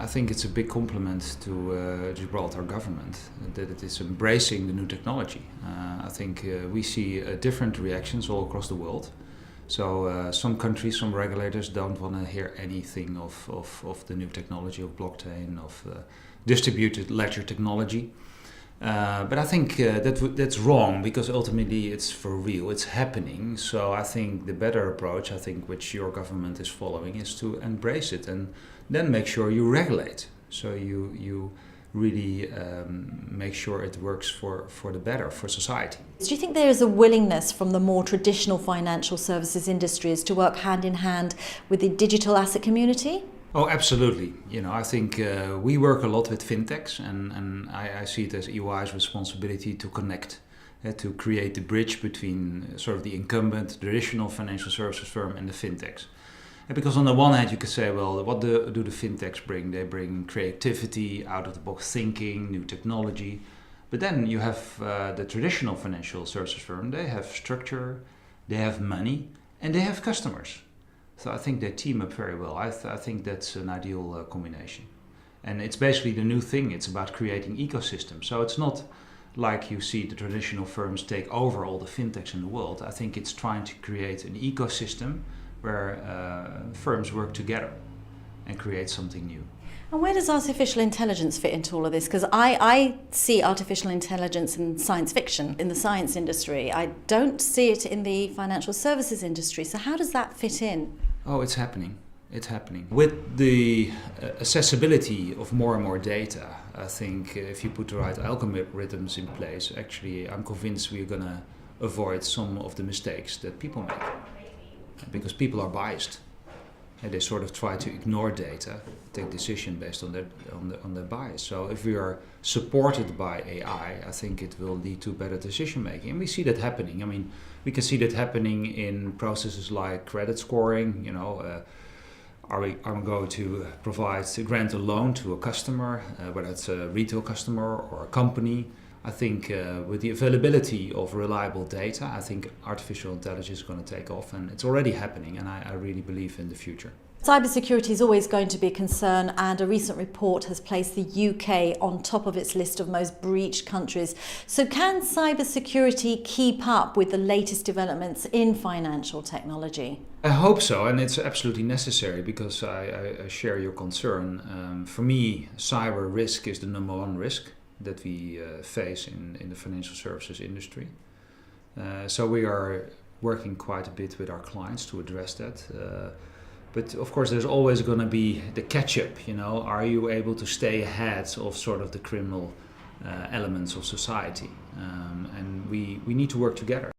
I think it's a big compliment to Gibraltar government that it is embracing the new technology. I think we see different reactions all across the world. So some countries, some regulators don't want to hear anything of the new technology, of blockchain, of distributed ledger technology. But I think that's wrong, because ultimately it's for real, it's happening. So I think the better approach, I think, which your government is following, is to embrace it and then make sure you regulate. So you really make sure it works for the better, for society. Do you think there is a willingness from the more traditional financial services industries to work hand in hand with the digital asset community? Oh, absolutely. I think we work a lot with fintechs, and I see it as EY's responsibility to connect, to create the bridge between sort of the incumbent traditional financial services firm and the fintechs. Because on the one hand you could say, well, what do the fintechs bring? They bring creativity, out-of-the-box thinking, new technology. But then you have the traditional financial services firm. They have structure, they have money, and they have customers. So I think they team up very well. I think that's an ideal combination. And it's basically the new thing. It's about creating ecosystems. So it's not like you see the traditional firms take over all the fintechs in the world. I think it's trying to create an ecosystem where firms work together and create something new. And where does artificial intelligence fit into all of this? Because I see artificial intelligence in science fiction, in the science industry. I don't see it in the financial services industry. So how does that fit in? Oh, it's happening. It's happening. With the accessibility of more and more data, I think if you put the right algorithms in place, actually I'm convinced we're going to avoid some of the mistakes that people make. Because people are biased. And they sort of try to ignore data, take decision based on their bias. So if we are supported by AI, I think it will lead to better decision making. And we see that happening. I mean, we can see that happening in processes like credit scoring. Are we going to grant a loan to a customer, whether it's a retail customer or a company? I think with the availability of reliable data, I think artificial intelligence is going to take off, and it's already happening, and I really believe in the future. Cybersecurity is always going to be a concern, and a recent report has placed the UK on top of its list of most breached countries. So can cybersecurity keep up with the latest developments in financial technology? I hope so, and it's absolutely necessary, because I share your concern. For me, cyber risk is the number one risk that we face in the financial services industry. So we are working quite a bit with our clients to address that. But of course there's always going to be the catch-up, Are you able to stay ahead of sort of the criminal elements of society? And we need to work together.